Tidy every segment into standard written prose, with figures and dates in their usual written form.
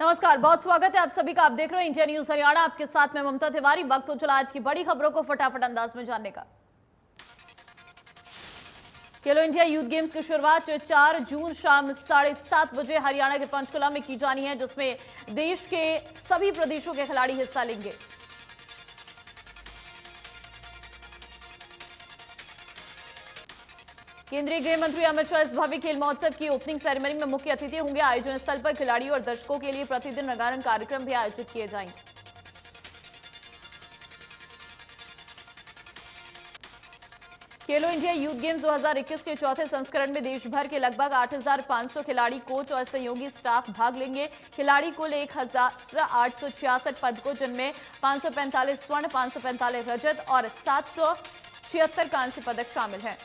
नमस्कार, बहुत स्वागत है आप सभी का। आप देख रहे हैं इंडिया न्यूज हरियाणा। आपके साथ में ममता तिवारी। वक्त हो चला आज की बड़ी खबरों को फटाफट अंदाज में जानने का। खेलो इंडिया यूथ गेम्स की शुरुआत 4 जून शाम 7:30 बजे हरियाणा के पंचकुला में की जानी है, जिसमें देश के सभी प्रदेशों के खिलाड़ी हिस्सा लेंगे। केंद्रीय गृह मंत्री अमित शाह इस भव्य खेल महोत्सव की ओपनिंग सेरेमनी में मुख्य अतिथि होंगे। आयोजन स्थल पर खिलाड़ियों और दर्शकों के लिए प्रतिदिन रंगारंग कार्यक्रम भी आयोजित किए जाएंगे। खेलो इंडिया यूथ गेम्स 2021 के चौथे संस्करण में देश भर के लगभग 8,500 खिलाड़ी, कोच और सहयोगी स्टाफ भाग लेंगे। खिलाड़ी कुल 1,866 पदकों, जिनमें 545 स्वर्ण, 545 रजत और 776 कांस्य पदक शामिल हैं।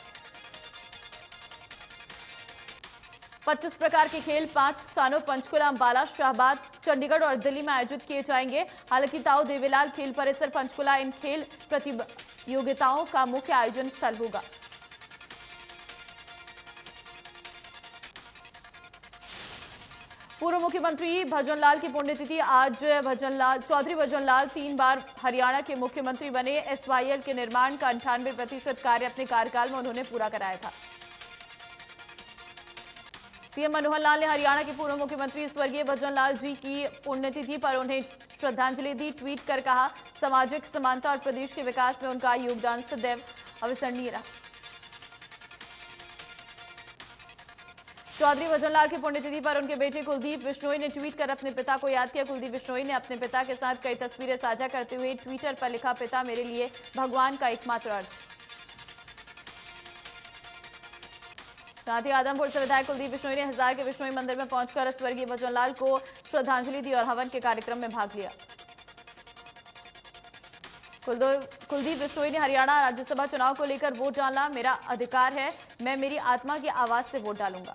25 प्रकार के खेल 5 स्थानों पंचकुला, अंबाला, शाहबाद, चंडीगढ़ और दिल्ली में आयोजित किए जाएंगे। हालांकि ताऊ देवीलाल खेल परिसर पंचकुला इन खेल प्रतियोगिताओं का मुख्य आयोजन स्थल होगा। पूर्व मुख्यमंत्री भजनलाल की पुण्यतिथि आज। चौधरी भजनलाल 3 बार हरियाणा के मुख्यमंत्री बने। SYL के निर्माण का 98% कार्य अपने कार्यकाल में उन्होंने पूरा कराया था। सीएम मनोहर लाल ने हरियाणा के पूर्व मुख्यमंत्री स्वर्गीय भजनलाल जी की पुण्यतिथि पर उन्हें श्रद्धांजलि दी। ट्वीट कर कहा, सामाजिक समानता और प्रदेश के विकास में उनका योगदान सदैव अविस्मरणीय रहा। चौधरी भजनलाल की पुण्यतिथि पर उनके बेटे कुलदीप बिश्नोई ने ट्वीट कर अपने पिता को याद किया। कुलदीप बिश्नोई ने अपने पिता के साथ कई तस्वीरें साझा करते हुए ट्विटर पर लिखा, पिता मेरे लिए भगवान का एकमात्र अर्थ। साथ ही आदमपुर से विधायक कुलदीप बिश्नोई ने हज़ार के बिश्नोई मंदिर में पहुंचकर स्वर्गीय भजनलाल को श्रद्धांजलि दी और हवन के कार्यक्रम में भाग लिया। कुलदीप बिश्नोई ने हरियाणा राज्यसभा चुनाव को लेकर वोट डालना मेरा अधिकार है, मैं मेरी आत्मा की आवाज से वोट डालूंगा।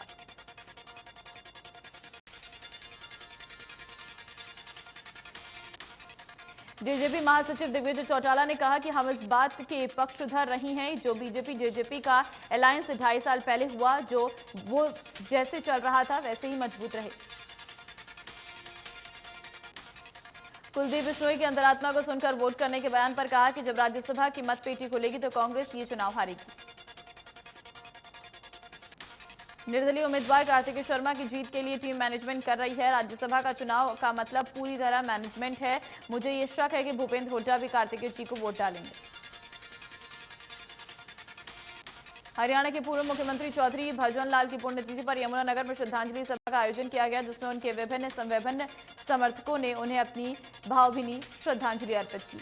जेजेपी महासचिव दिग्विजय चौटाला ने कहा कि हम इस बात के पक्षधर रही हैं जो बीजेपी जेजेपी का अलायंस 2.5 साल पहले हुआ, जो वो जैसे चल रहा था वैसे ही मजबूत रहे। कुलदीप बिश्नोई की अंतरात्मा को सुनकर वोट करने के बयान पर कहा कि जब राज्यसभा की मतपेटी खुलेगी तो कांग्रेस ये चुनाव हारेगी। निर्दलीय उम्मीदवार कार्तिकेय शर्मा की जीत के लिए टीम मैनेजमेंट कर रही है। राज्यसभा का चुनाव का मतलब पूरी तरह मैनेजमेंट है। मुझे ये शक है कि भूपेंद्र हुड्डा भी कार्तिकेय जी को वोट डालेंगे। हरियाणा के पूर्व मुख्यमंत्री चौधरी भजनलाल की पुण्यतिथि पर यमुनानगर में श्रद्धांजलि सभा का आयोजन किया गया, जिसमें उनके विभिन्न समर्थकों ने उन्हें अपनी भावभीनी श्रद्धांजलि अर्पित की।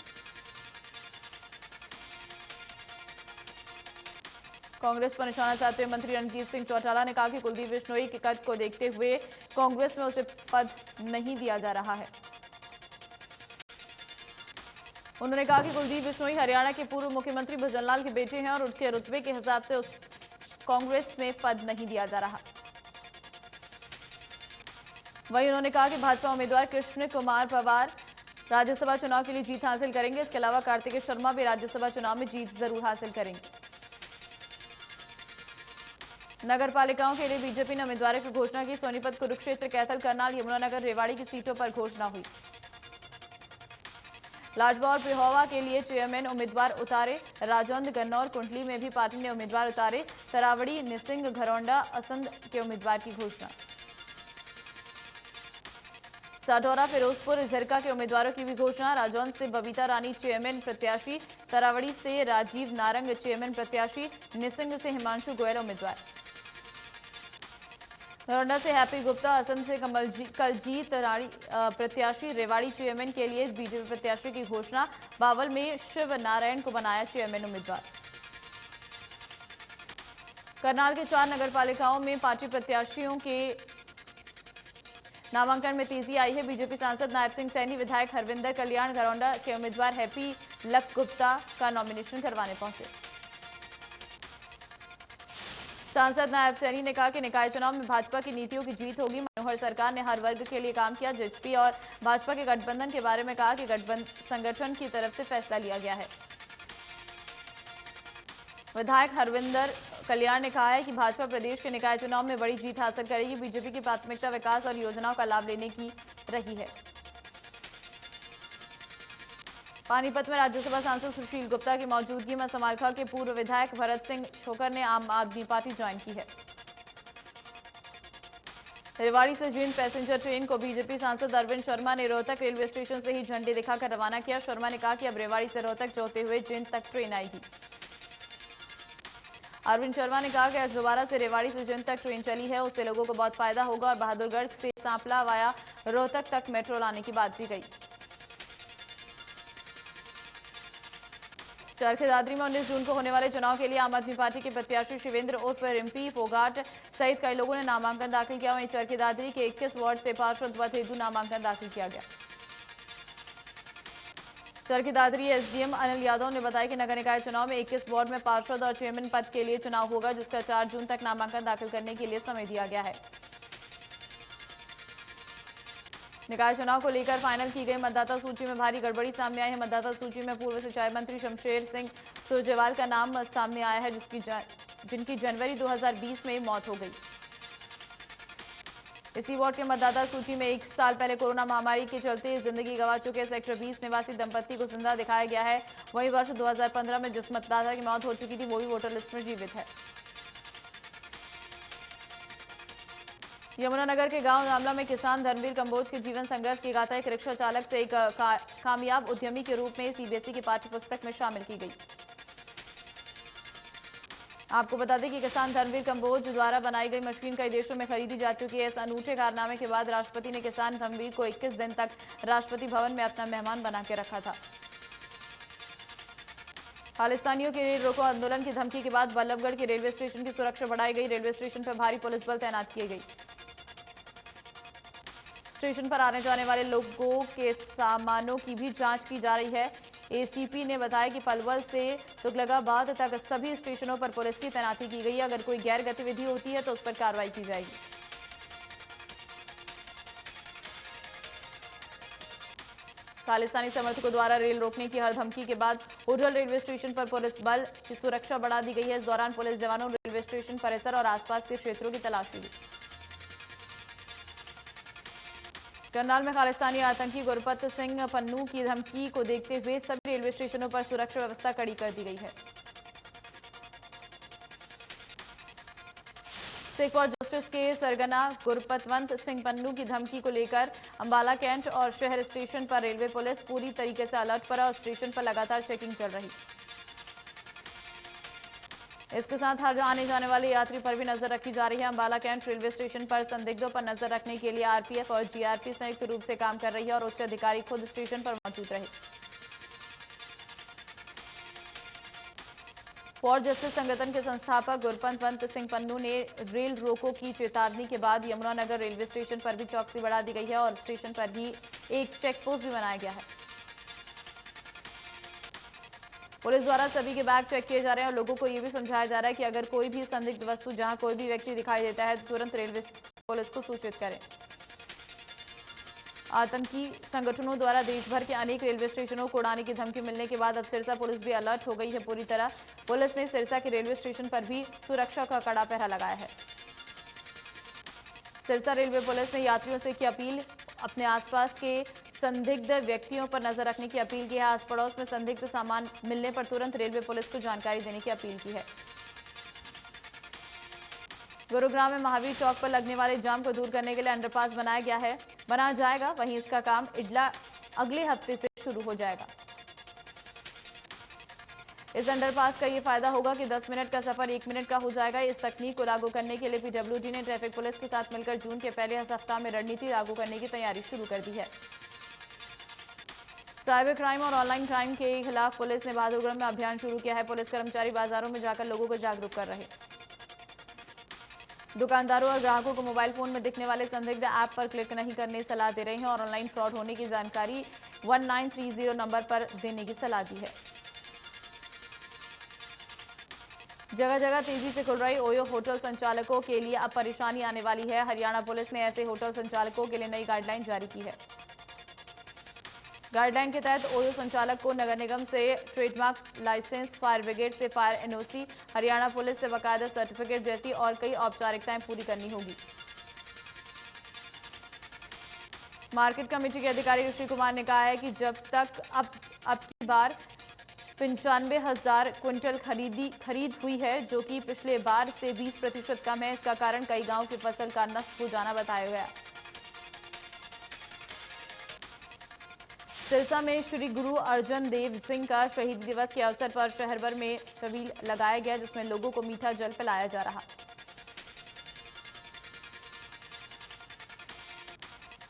कांग्रेस पर निशाना साधते हुए मंत्री रणजीत सिंह चौटाला ने कहा कि कुलदीप बिश्नोई के कद को देखते हुए कांग्रेस में उसे पद नहीं दिया जा रहा है। उन्होंने कहा कि कुलदीप बिश्नोई हरियाणा के पूर्व मुख्यमंत्री भजनलाल के बेटे हैं और उनके रुतबे के हिसाब से उस कांग्रेस में पद नहीं दिया जा रहा। वहीं उन्होंने कहा कि भाजपा उम्मीदवार कृष्ण कुमार पवार राज्यसभा चुनाव के लिए जीत हासिल करेंगे। इसके अलावा कार्तिकेय शर्मा भी राज्यसभा चुनाव में जीत जरूर हासिल करेंगे। नगर पालिकाओं के लिए बीजेपी ने उम्मीदवारों की घोषणा की। सोनीपत, कुरुक्षेत्र, कैथल, करनाल, यमुनानगर, रेवाड़ी की सीटों पर घोषणा हुई। लाडवा और पिहोवा के लिए चेयरमैन उम्मीदवार उतारे। राजौंद, गन्नौर, कुंडली में भी पार्टी ने उम्मीदवार उतारे। तरावड़ी, निसिंग, घरौंडा, असंध के उम्मीदवार की घोषणा। साढौरा, फिरोजपुर, झरका के उम्मीदवारों की भी घोषणा। राजौंद से बबीता रानी चेयरमैन प्रत्याशी, तरावड़ी से राजीव नारंग चेयरमैन प्रत्याशी, निसिंग से हिमांशु गोयल उम्मीदवार। घरौंडा से हैप्पी गुप्ता, असम से कलजीत रानी प्रत्याशी। रेवाड़ी चेयरमैन के लिए बीजेपी प्रत्याशी की घोषणा। बावल में शिव नारायण को बनाया चेयरमैन उम्मीदवार। करनाल के 4 नगर पालिकाओं में पार्टी प्रत्याशियों के नामांकन में तेजी आई है। बीजेपी सांसद नायब सिंह सैनी, विधायक हरविंदर कल्याण घरौंडा के उम्मीदवार हैप्पी लक गुप्ता का नॉमिनेशन करवाने पहुंचे। सांसद नायब सैनी ने कहा कि निकाय चुनाव में भाजपा की नीतियों की जीत होगी। मनोहर सरकार ने हर वर्ग के लिए काम किया। जेजेपी और भाजपा के गठबंधन के बारे में कहा कि गठबंधन संगठन की तरफ से फैसला लिया गया है। विधायक हरविंदर कल्याण ने कहा है कि भाजपा प्रदेश के निकाय चुनाव में बड़ी जीत हासिल करेगी। बीजेपी की प्राथमिकता विकास और योजनाओं का लाभ लेने की रही है। पानीपत में राज्यसभा सांसद सुशील गुप्ता की मौजूदगी में समालखा के पूर्व विधायक भरत सिंह छोकर ने आम आदमी पार्टी ज्वाइन की है। रेवाड़ी से जींद पैसेंजर ट्रेन को बीजेपी सांसद अरविंद शर्मा ने रोहतक रेलवे स्टेशन से ही झंडी दिखाकर रवाना किया। शर्मा ने कहा कि अब रेवाड़ी से रोहतक जोते हुए जींद तक ट्रेन आएगी। अरविंद शर्मा ने कहा कि आज दोबारा से रेवाड़ी से जींद तक ट्रेन चली है, उससे लोगों को बहुत फायदा होगा और बहादुरगढ़ से सांपला वाया रोहतक तक मेट्रो लाने की बात भी कही। चरखी दादरी में 19 जून को होने वाले चुनाव के लिए आम आदमी पार्टी के प्रत्याशी शिवेंद्र उर्फ रिम्पी फोगाट सहित कई लोगों ने नामांकन दाखिल किया। वहीं चरखी दादरी के 21 वार्ड से पार्षद व हेतु नामांकन दाखिल किया गया। चरखी दादरी एसडीएम अनिल यादव ने बताया कि नगर निकाय चुनाव में 21 वार्ड में पार्षद और चेयरमैन पद के लिए चुनाव होगा, जिसका 4 जून तक नामांकन दाखिल करने के लिए समय दिया गया है। निकाय चुनाव को लेकर फाइनल की गई मतदाता सूची में भारी गड़बड़ी सामने आई है। मतदाता सूची में पूर्व सिंचाई मंत्री शमशेर सिंह सुरजेवाल का नाम सामने आया है, जिनकी जनवरी 2020 में मौत हो गई। इसी वार्ड के मतदाता सूची में 1 साल पहले कोरोना महामारी के चलते जिंदगी गंवा चुके सेक्टर 20 निवासी दंपत्ति को जिंदा दिखाया गया है। वहीं वर्ष 2015 में जिस मतदाता की मौत हो चुकी थी वो भी वोटर लिस्ट में जीवित है। यमुनानगर के गांव जामला में किसान धर्मवीर कंबोज के जीवन संघर्ष की गाथा एक रिक्शा चालक से एक कामयाब उद्यमी के रूप में सीबीएसई की पाठ्य पुस्तक में शामिल की गई। आपको बता दें कि किसान धर्मवीर कंबोज द्वारा बनाई गई मशीन कई देशों में खरीदी जा चुकी है। इस अनूठे कारनामे के बाद राष्ट्रपति ने किसान धर्मवीर को 21 दिन तक राष्ट्रपति भवन में अपना मेहमान बना के रखा था। खालिस्तानियों के रेल रोको आंदोलन की धमकी के बाद बल्लभगढ़ के रेलवे स्टेशन की सुरक्षा बढ़ाई गई। रेलवे स्टेशन पर भारी पुलिस बल तैनात किए गई। स्टेशन पर आने जाने वाले लोगों के सामानों की भी जांच की जा रही है। एसीपी ने बताया कि पलवल से तुगलकाबाद तक सभी स्टेशनों पर पुलिस की तैनाती की गई है। अगर कोई गैर गतिविधि होती है तो उस पर कार्रवाई की जाएगी। खालिस्तानी समर्थकों द्वारा रेल रोकने की हर धमकी के बाद होटल रेलवे स्टेशन पर पुलिस बल की सुरक्षा बढ़ा दी गई है। इस दौरान पुलिस जवानों रेलवे स्टेशन परिसर और आसपास के क्षेत्रों की तलाशी ली। करनाल में खालिस्तानी आतंकी गुरपत सिंह पन्नू की धमकी को देखते हुए सभी रेलवे स्टेशनों पर सुरक्षा व्यवस्था कड़ी कर दी गई है। सिख फॉर जस्टिस के सरगना गुरपतवंत सिंह पन्नू की धमकी को लेकर अंबाला कैंट और शहर स्टेशन पर रेलवे पुलिस पूरी तरीके से अलर्ट पर और स्टेशन पर लगातार चेकिंग चल रही। इसके साथ हर आने जाने वाले यात्री पर भी नजर रखी जा रही है। अंबाला कैंट रेलवे स्टेशन पर संदिग्धों पर नजर रखने के लिए आरपीएफ और जीआरपी संयुक्त रूप से काम कर रही है और उच्च अधिकारी खुद स्टेशन पर मौजूद रहे। फॉर जस्टिस संगठन के संस्थापक गुरपतवंत सिंह पन्नू ने रेल रोको की चेतावनी के बाद यमुनानगर रेलवे स्टेशन पर भी चौकसी बढ़ा दी गई है और स्टेशन पर भी एक चेक पोस्ट भी बनाया गया है। पुलिस द्वारा सभी के बैग चेक किए जा रहे हैं और लोगों को यह भी समझाया जा रहा है कि अगर कोई भी संदिग्ध वस्तु जहां कोई भी व्यक्ति दिखाई देता है तुरंत रेलवे पुलिस को सूचित करें। आतंकी संगठनों द्वारा देश भर के अनेक रेलवे स्टेशनों को उड़ाने की धमकी मिलने के बाद अब सिरसा पुलिस भी अलर्ट हो गई है पूरी तरह। पुलिस ने सिरसा के रेलवे स्टेशन पर भी सुरक्षा का कड़ा पहरा लगाया है। सिरसा रेलवे पुलिस ने यात्रियों से की अपील, अपने आसपास के संदिग्ध व्यक्तियों पर नजर रखने की अपील की है। आस पड़ोस में संदिग्ध सामान मिलने पर तुरंत रेलवे पुलिस को जानकारी देने की अपील की है। गुरुग्राम में महावीर चौक पर लगने वाले जाम को दूर करने के लिए अंडरपास बनाया जाएगा। वहीं इसका काम अगले हफ्ते से शुरू हो जाएगा। इस अंडरपास का ये फायदा होगा कि 10 मिनट का सफर 1 मिनट का हो जाएगा। इस तकनीक को लागू करने के लिए पीडब्ल्यूडी ने ट्रैफिक पुलिस के साथ मिलकर जून के पहले सप्ताह में रणनीति लागू करने की तैयारी शुरू कर दी है। साइबर क्राइम और ऑनलाइन क्राइम के खिलाफ पुलिस ने बहादुरगढ़ में अभियान शुरू किया है। पुलिस कर्मचारी बाजारों में जाकर लोगों को जागरूक कर रहे। दुकानदारों और ग्राहकों को मोबाइल फोन में दिखने वाले संदिग्ध ऐप पर क्लिक नहीं करने की सलाह दे रहे हैं और ऑनलाइन फ्रॉड होने की जानकारी 1930 नंबर पर देने की सलाह दी है। जगह जगह तेजी से खुल रही ओयो होटल संचालकों के लिए अब परेशानी आने वाली है। हरियाणा पुलिस ने ऐसे होटल संचालकों के लिए नई गाइडलाइन जारी की है। गाइडलाइन के तहत ओयो संचालक को नगर निगम से ट्रेडमार्क लाइसेंस, फायर ब्रिगेड से फायर एनओसी, हरियाणा पुलिस से बाकायदा सर्टिफिकेट जैसी और कई औपचारिकताएं पूरी करनी होगी। मार्केट कमेटी के अधिकारी ऋषि कुमार ने कहा है कि जब तक अब की बार 95,000 क्विंटल खरीद हुई है, जो कि पिछले बार से 20% कम है। इसका कारण कई गांव की फसल का नष्ट हो जाना बताया गया। सिरसा में श्री गुरु अर्जन देव सिंह का शहीदी दिवस के अवसर पर शहर भर में छबील लगाया गया, जिसमें लोगों को मीठा जल पिलाया जा रहा।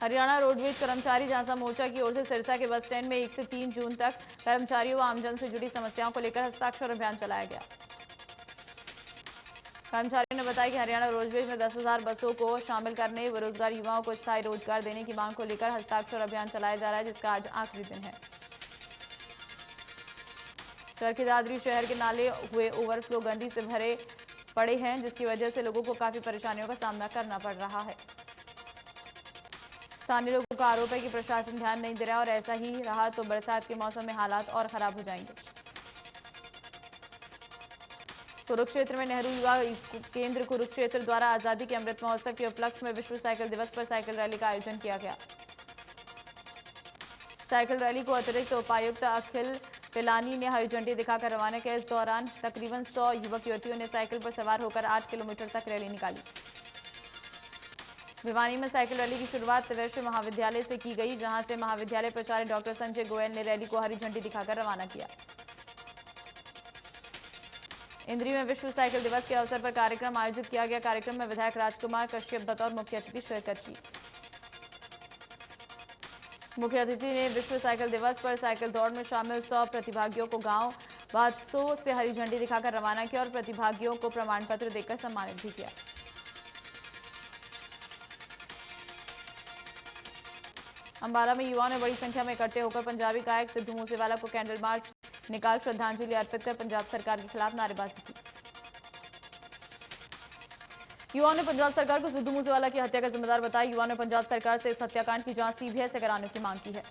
हरियाणा रोडवेज कर्मचारी झांसा मोर्चा की ओर से सिरसा के बस स्टैंड में 1 से 3 जून तक कर्मचारियों व आमजन से जुड़ी समस्याओं को लेकर हस्ताक्षर अभियान चलाया गया। कर्मचारियों ने बताया कि हरियाणा रोडवेज में 10,000 बसों को शामिल करने, बेरोजगार युवाओं को स्थायी रोजगार देने की मांग को लेकर हस्ताक्षर अभियान चलाया जा रहा है, जिसका आज आखिरी दिन है। चरखी दादरी शहर के नाले हुए ओवरफ्लो गंदगी से भरे पड़े हैं, जिसकी वजह से लोगों को काफी परेशानियों का सामना करना पड़ रहा है। स्थानीय लोगों का आरोप है कि प्रशासन ध्यान नहीं दे रहा और ऐसा ही रहा तो बरसात के मौसम में हालात और खराब हो जाएंगे। कुरुक्षेत्र में नेहरू युवा केंद्र कुरुक्षेत्र द्वारा आजादी के अमृत महोत्सव के उपलक्ष्य में विश्व साइकिल दिवस पर साइकिल रैली का आयोजन किया गया। साइकिल रैली को अतिरिक्त उपायुक्त अखिल पिलानी ने हरी झंडी दिखाकर रवाना किया। इस दौरान तकरीबन 100 युवक युवतियों ने साइकिल पर सवार होकर 8 किलोमीटर तक रैली निकाली। भिवानी में साइकिल रैली की शुरुआत वैश्य महाविद्यालय से की गई, जहां से महाविद्यालय प्राचार्य डॉक्टर संजय गोयल ने रैली को हरी झंडी दिखाकर रवाना किया। इंद्री में विश्व साइकिल दिवस के अवसर पर कार्यक्रम आयोजित किया गया। कार्यक्रम में विधायक राजकुमार कश्यप बतौर मुख्य अतिथि शिरकत की। मुख्य अतिथि ने विश्व साइकिल दिवस पर साइकिल दौड़ में शामिल 100 प्रतिभागियों को गांव बादसो से हरी झंडी दिखाकर रवाना किया और प्रतिभागियों को प्रमाण पत्र देकर सम्मानित भी किया। अंबाला में युवाओं ने बड़ी संख्या में इकट्ठे होकर पंजाबी गायक सिद्धू मूसेवाला को कैंडल मार्च निकाल श्रद्धांजलि अर्पित कर पंजाब सरकार के खिलाफ नारेबाजी की। युवाओं ने पंजाब सरकार को सिद्धू मूसेवाला की हत्या का जिम्मेदार बताया। युवाओं ने पंजाब सरकार से इस हत्याकांड की जांच सीबीआई से कराने की मांग की है।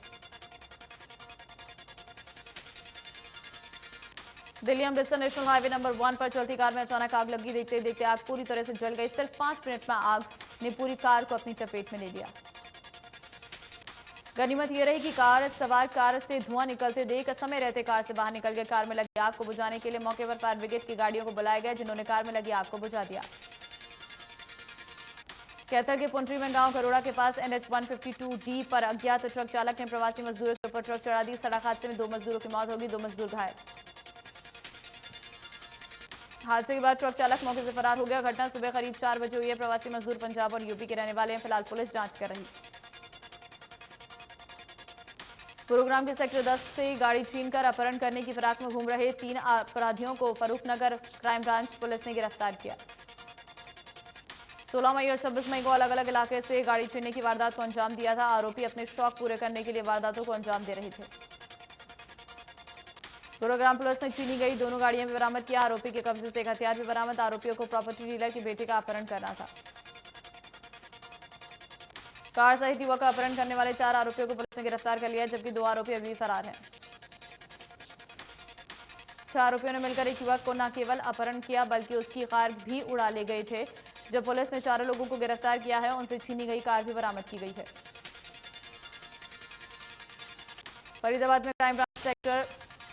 Delhi Amritsar national highway number 1 पर चलती कार में अचानक आग लगी। देखते देखते आग पूरी तरह से जल गई। सिर्फ 5 मिनट में आग ने पूरी कार को अपनी चपेट में ले लिया। गनीमत यह रही कि कार सवार कार से धुआं निकलते देख समय रहते कार से बाहर निकल गए। कार में लगी आग को बुझाने के लिए मौके पर फायर ब्रिगेड की गाड़ियों को बुलाया गया, जिन्होंने कार में लगी आग को बुझा दिया। कैथल के पुंट्रीमन गांव करोड़ा के पास NH 152D पर अज्ञात ट्रक चालक ने प्रवासी मजदूरों के ऊपर ट्रक चढ़ा दी। सड़क हादसे में 2 मजदूरों की मौत होगी, 2 मजदूर घायल। हादसे के बाद ट्रक चालक मौके से फरार हो गया। घटना सुबह करीब 4 बजे हुई है। प्रवासी मजदूर पंजाब और यूपी के रहने वाले हैं। फिलहाल पुलिस जांच कर रही। गुरुग्राम के सेक्टर 10 से गाड़ी छीनकर अपहरण करने की फिराक में घूम रहे 3 अपराधियों को फरूखनगर क्राइम ब्रांच पुलिस ने गिरफ्तार किया। 16 मई और 26 मई को अलग अलग इलाके से गाड़ी छीनने की वारदात को अंजाम दिया था। आरोपी अपने शौक पूरे करने के लिए वारदातों को अंजाम दे रहे थे। गुरुग्राम पुलिस ने छीनी गई दोनों गाड़ियां भी बरामद किया। आरोपी के कब्जे से एक हथियार भी बरामद। आरोपियों को प्रॉपर्टी डीलर की बेटे का अपहरण करना था। कार सहित युवक का अपहरण करने वाले 4 आरोपियों को पुलिस ने गिरफ्तार कर लिया, जबकि 2 आरोपी अभी भी फरार हैं। 6 आरोपियों ने मिलकर एक युवक को न केवल अपहरण किया बल्कि उसकी कार भी उड़ा ले गए थे। जब पुलिस ने 4 लोगों को गिरफ्तार किया है, उनसे छीनी गई कार भी बरामद की गई है। फरीदाबाद में क्राइम ब्रांच सेक्टर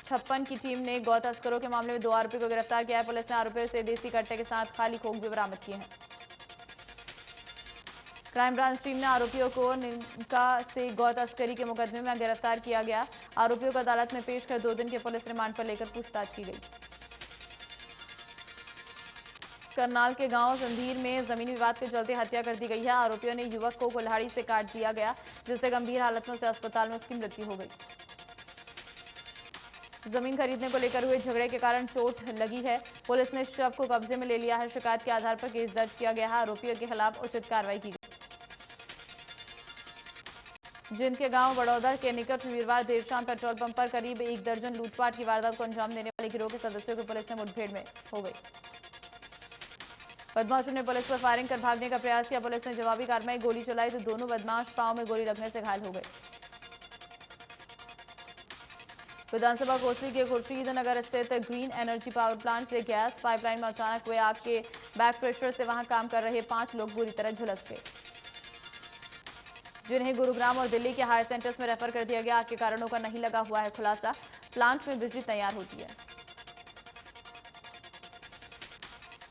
56 की टीम ने गौ तस्करों के मामले में 2 आरोपियों को गिरफ्तार किया है। पुलिस ने आरोपियों से देसी कट्टे के साथ खाली खोख भी बरामद किए हैं। क्राइम ब्रांच टीम ने आरोपियों को निमका से गौ तस्करी के मुकदमे में गिरफ्तार किया गया। आरोपियों को अदालत में पेश कर 2 दिन के पुलिस रिमांड पर लेकर पूछताछ की गई। करनाल के गांव संधीर में जमीनी विवाद के चलते हत्या कर दी गई है। आरोपियों ने युवक को कुल्हाड़ी से काट दिया गया, जिससे गंभीर हालत में उसे अस्पताल में उसकी मृत्यु हो गई। जमीन खरीदने को लेकर हुए झगड़े के कारण चोट लगी है। पुलिस ने शव को कब्जे में ले लिया है। शिकायत के आधार पर केस दर्ज किया गया है। आरोपियों के खिलाफ उचित कार्रवाई की गई। जिनके गांव बड़ौदा के निकट वीरवार देर शाम पेट्रोल पंप पर करीब 1 दर्जन लूटपाट की वारदात को अंजाम देने वाले गिरोह के सदस्यों को पुलिस ने मुठभेड़ में हो गई। बदमाशों ने पुलिस पर फायरिंग कर भागने का प्रयास किया। पुलिस ने जवाबी कार्रवाई गोली चलाई तो दोनों बदमाश पांव में गोली लगने से घायल हो गए। विधानसभा कोसली के खुर्शीद नगर स्थित ग्रीन एनर्जी पावर प्लांट से गैस पाइपलाइन में अचानक हुए आग के बैक प्रेशर से वहां काम कर रहे 5 लोग बुरी तरह झुलस गए, जिन्हें गुरुग्राम और दिल्ली के हायर सेंटर्स में रेफर कर दिया गया। आग के कारणों का नहीं लगा हुआ है खुलासा। प्लांट में बिजली तैयार होती है।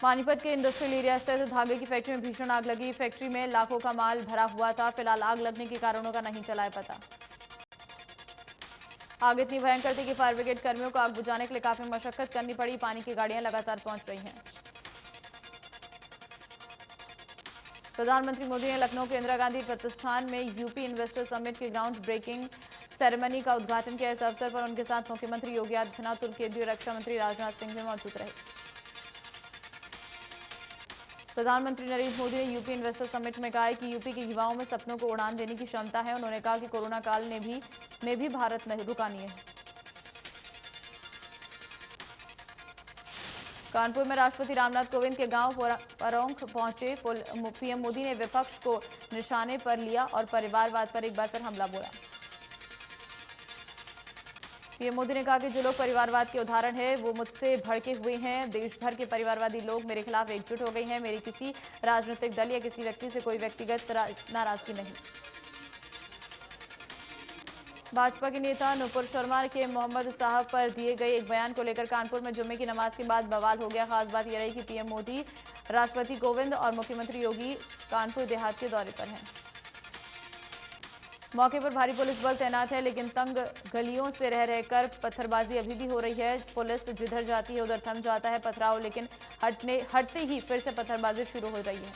पानीपत के इंडस्ट्रियल एरिया स्थित धागे की फैक्ट्री में भीषण आग लगी। फैक्ट्री में लाखों का माल भरा हुआ था। फिलहाल आग लगने के कारणों का नहीं चला है पता। आग इतनी भयंकर थी कि फायर ब्रिगेड कर्मियों को आग बुझाने के लिए काफी मशक्कत करनी पड़ी। पानी की गाड़ियां लगातार पहुंच रही हैं। प्रधानमंत्री मोदी ने लखनऊ के इंदिरा गांधी प्रतिष्ठान में यूपी इन्वेस्टर समिट के ग्राउंड ब्रेकिंग सेरेमनी का उद्घाटन किया। इस अवसर पर उनके साथ मुख्यमंत्री योगी आदित्यनाथ और केंद्रीय रक्षा मंत्री राजनाथ सिंह भी मौजूद रहे। प्रधानमंत्री नरेंद्र मोदी ने यूपी इन्वेस्टर समिट में कहा है कि यूपी के युवाओं में सपनों को उड़ान देने की क्षमता है। उन्होंने कहा कि कोरोना काल में भी भारत नहीं रुका नहीं है। कानपुर में राष्ट्रपति रामनाथ कोविंद के गांव परौंख पहुंचे। पीएम मोदी ने विपक्ष को निशाने पर लिया और परिवारवाद पर एक बार फिर हमला बोला। पीएम मोदी ने कहा कि जो लोग परिवारवाद के उदाहरण है वो मुझसे भड़के हुए हैं। देश भर के परिवारवादी लोग मेरे खिलाफ एकजुट हो गए हैं। मेरी किसी राजनीतिक दल या किसी व्यक्ति से कोई व्यक्तिगत नाराजगी नहीं। भाजपा के नेता नुपुर शर्मा के मोहम्मद साहब पर दिए गए एक बयान को लेकर कानपुर में जुम्मे की नमाज के बाद बवाल हो गया। खास बात यह रही कि पीएम मोदी, राष्ट्रपति कोविंद और मुख्यमंत्री योगी कानपुर देहात के दौरे पर हैं। मौके पर भारी पुलिस बल तैनात है, लेकिन तंग गलियों से रह रहकर पत्थरबाजी अभी भी हो रही है। पुलिस जिधर जाती है उधर थम जाता है पथराव, लेकिन हटते ही फिर से पत्थरबाजी शुरू हो रही है।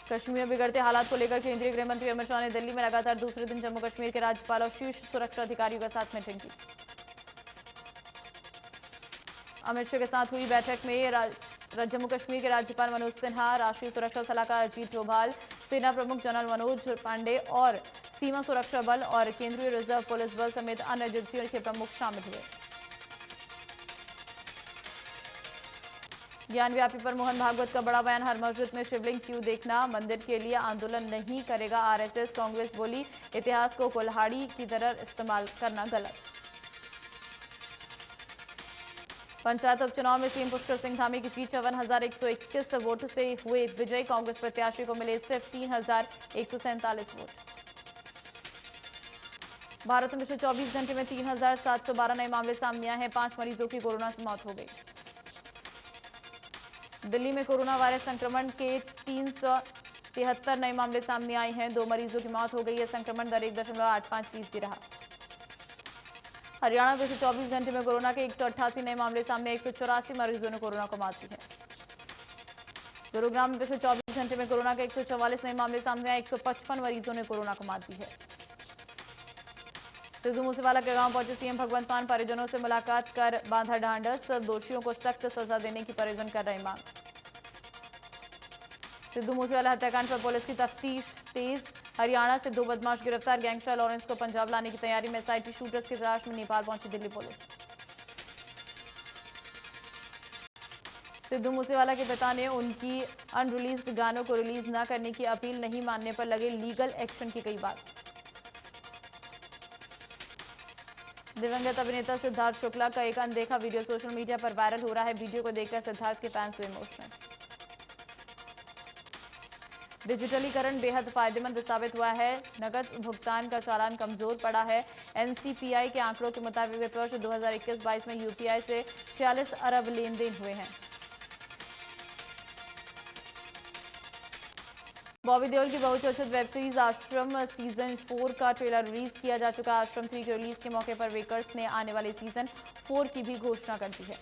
कश्मीर में बिगड़ते हालात को लेकर केंद्रीय गृह मंत्री अमित शाह ने दिल्ली में लगातार दूसरे दिन जम्मू कश्मीर के राज्यपाल और शीर्ष सुरक्षा अधिकारियों के साथ मीटिंग की। अमित शाह के साथ हुई बैठक में जम्मू कश्मीर के राज्यपाल मनोज सिन्हा, राष्ट्रीय सुरक्षा सलाहकार अजीत डोभाल, सेना प्रमुख जनरल मनोज पांडे और सीमा सुरक्षा बल और केंद्रीय रिजर्व पुलिस बल समेत अन्य एजेंसियों के प्रमुख शामिल हुए। ज्ञान व्यापी पर मोहन भागवत का बड़ा बयान। हर मस्जिद में शिवलिंग क्यों देखना, मंदिर के लिए आंदोलन नहीं करेगा आरएसएस। कांग्रेस बोली इतिहास को कुल्हाड़ी की तरह इस्तेमाल करना गलत। पंचायत उपचुनाव में सीएम पुष्कर सिंह धामी की जीत 54,121 वोट से हुए विजय। कांग्रेस प्रत्याशी को मिले सिर्फ 3,147 वोट। भारत में पिछले 24 घंटे में 3,712 नए मामले सामने आए हैं। 5 मरीजों की कोरोना से मौत हो गई। दिल्ली में कोरोना वायरस संक्रमण के 373 नए मामले सामने आए हैं। 2 मरीजों की मौत हो गई है। संक्रमण दर 1.85% रहा। हरियाणा में पिछले 24 घंटे में कोरोना के 188 नए मामले सामने। 184 मरीजों ने कोरोना को मात दी है। गुरुग्राम में पिछले 24 घंटे में कोरोना के 144 नए मामले सामने आए। 155 मरीजों ने कोरोना को मात दी है। सिद्धू मूसेवाला के गांव पहुंचे सीएम भगवंत मान, परिजनों से मुलाकात कर बांधा ढांढस। दोषियों को सख्त सजा देने की परिजन कर रहे मांग। सिद्धू मूसेवाला हत्याकांड पर पुलिस की तफ्तीश तेज। हरियाणा से 2 बदमाश गिरफ्तार। गैंगस्टर लॉरेंस को पंजाब लाने की तैयारी में। एसआईटी शूटर्स की तलाश में नेपाल पहुंची दिल्ली पुलिस। सिद्धू मूसेवाला के पिता ने उनकी अनरिलीज्ड गानों को रिलीज न करने की अपील नहीं मानने पर लगे लीगल एक्शन की कई बात। दिवंगत अभिनेता सिद्धार्थ शुक्ला का एक अनदेखा वीडियो सोशल मीडिया पर वायरल हो रहा है। वीडियो को देखकर सिद्धार्थ के फैंस हुए इमोशनल। डिजिटलीकरण बेहद फायदेमंद साबित हुआ है। नकद भुगतान का चालान कमजोर पड़ा है। एनसीपीआई के आंकड़ों के मुताबिक वित्त वर्ष 2021-22 में यूपीआई से 46 अरब लेन देन हुए हैं। बॉबी देओल की बहुचर्चित वेब सीरीज आश्रम सीजन 4 का ट्रेलर रिलीज किया जा चुका है। आश्रम 3 के रिलीज के मौके पर मेकर्स ने आने वाले सीजन 4 की भी घोषणा कर दी है।